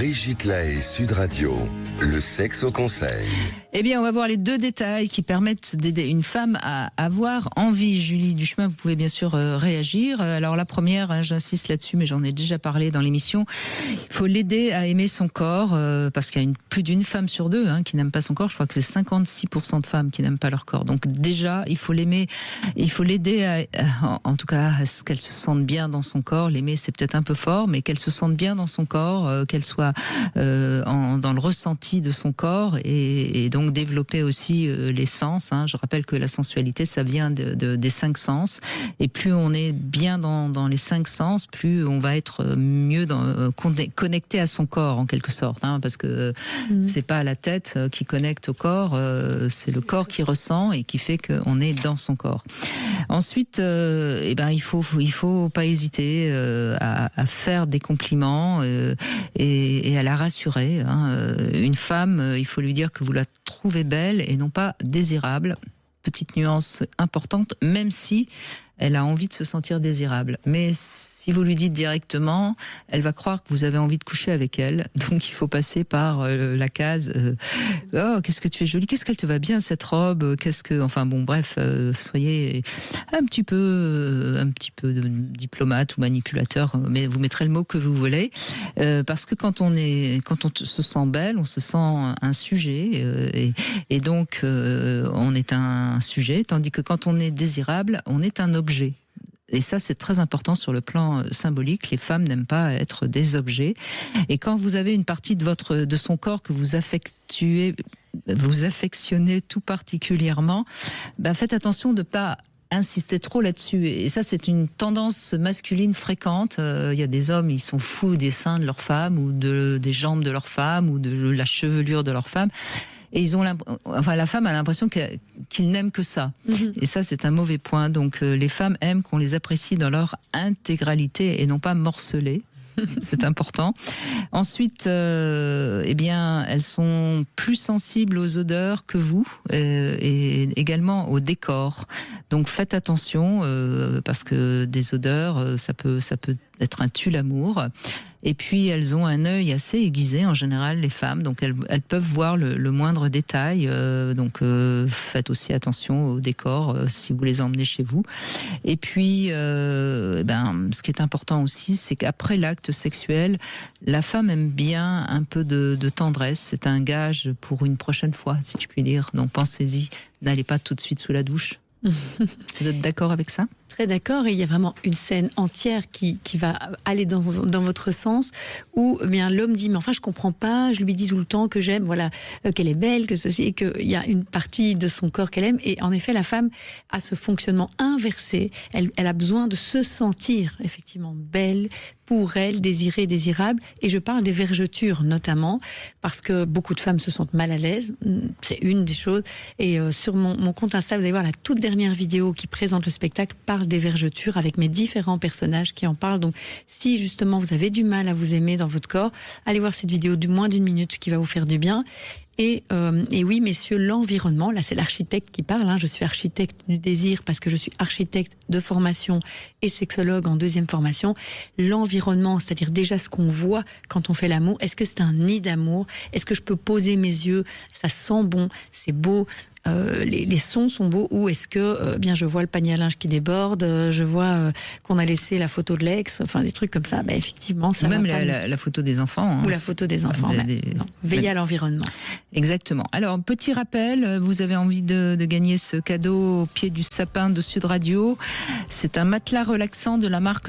Brigitte Lahaie, Sud Radio, le sexe au conseil. Eh bien, on va voir les 2 détails qui permettent d'aider une femme à avoir envie. Julie Duchemin, vous pouvez bien sûr réagir. Alors la première, j'insiste là-dessus, mais j'en ai déjà parlé dans l'émission, il faut l'aider à aimer son corps, parce qu'il y a plus d'une femme sur 2 qui n'aime pas son corps. Je crois que c'est 56% de femmes qui n'aiment pas leur corps. Donc déjà, il faut l'aimer, il faut l'aider en tout cas à ce qu'elle se sente bien dans son corps. L'aimer, c'est peut-être un peu fort, mais qu'elle se sente bien dans son corps, qu'elle soit dans le ressenti de son corps, et donc développer aussi les sens. Je rappelle que la sensualité, ça vient des 5 sens, et plus on est bien dans les 5 sens, plus on va être mieux connecté à son corps en quelque sorte, parce que c'est pas la tête qui connecte au corps, c'est le corps qui ressent et qui fait qu'on est dans son corps. Ensuite, il faut pas hésiter à faire des compliments et à la rassurer. Une femme, il faut lui dire que vous la trouvez belle et non pas désirable. Petite nuance importante, même si elle a envie de se sentir désirable. Mais si vous lui dites directement, elle va croire que vous avez envie de coucher avec elle. Donc il faut passer par la case oh, qu'est-ce que tu es jolie, qu'est-ce qu'elle te va bien cette robe, soyez un petit peu diplomate ou manipulateur, mais vous mettrez le mot que vous voulez, parce que quand on se sent belle, on se sent un sujet, et donc on est un sujet, tandis que quand on est désirable, on est un objet. Et ça, c'est très important sur le plan symbolique. Les femmes n'aiment pas être des objets. Et quand vous avez une partie de son corps que vous affectionnez tout particulièrement, faites attention de ne pas insister trop là-dessus. Et ça, c'est une tendance masculine fréquente. Il y a des hommes, ils sont fous des seins de leur femme, ou des jambes de leur femme, ou de la chevelure de leur femme. Et la femme a l'impression qu'ils n'aiment que ça. Et ça, c'est un mauvais point. Donc, les femmes aiment qu'on les apprécie dans leur intégralité et non pas morcelées. C'est important. Ensuite, elles sont plus sensibles aux odeurs que vous, et également au décor. Donc faites attention, parce que des odeurs, ça peut être un tue-l'amour. Et puis elles ont un œil assez aiguisé en général, les femmes, donc elles peuvent voir le moindre détail. Donc faites aussi attention au décor si vous les emmenez chez vous. Et puis ce qui est important aussi, c'est qu'après l'acte sexuel, la femme aime bien un peu de tendresse. C'est un gage pour une prochaine fois, si je puis dire. Donc pensez-y, n'allez pas tout de suite sous la douche. Vous êtes d'accord avec ça ? Très d'accord, et il y a vraiment une scène entière qui va aller dans votre sens, où bien l'homme dit mais enfin je comprends pas, je lui dis tout le temps que j'aime, qu'elle est belle, que ceci, et qu'il y a une partie de son corps qu'elle aime, et en effet la femme a ce fonctionnement inversé, elle a besoin de se sentir effectivement belle, pour elle, désirée, désirable, et je parle des vergetures notamment, parce que beaucoup de femmes se sentent mal à l'aise, c'est une des choses, et sur mon compte Insta, vous allez voir la toute dernière vidéo qui présente le spectacle, parle des vergetures avec mes différents personnages qui en parlent. Donc si justement vous avez du mal à vous aimer dans votre corps, allez voir cette vidéo du moins d'1 minute qui va vous faire du bien. Et oui, messieurs, l'environnement, là c'est l'architecte qui parle, je suis architecte du désir parce que je suis architecte de formation et sexologue en 2e formation. L'environnement, c'est-à-dire déjà ce qu'on voit quand on fait l'amour, est-ce que c'est un nid d'amour? Est-ce que je peux poser mes yeux? Ça sent bon, c'est beau. Les sons sont beaux, ou est-ce que bien je vois le panier à linge qui déborde, je vois qu'on a laissé la photo de l'ex, enfin des trucs comme ça, effectivement ça même va la photo des enfants, ou la photo des enfants, veillez à l'environnement. Exactement. Alors petit rappel, vous avez envie de gagner ce cadeau au pied du sapin de Sud Radio, c'est un matelas relaxant de la marque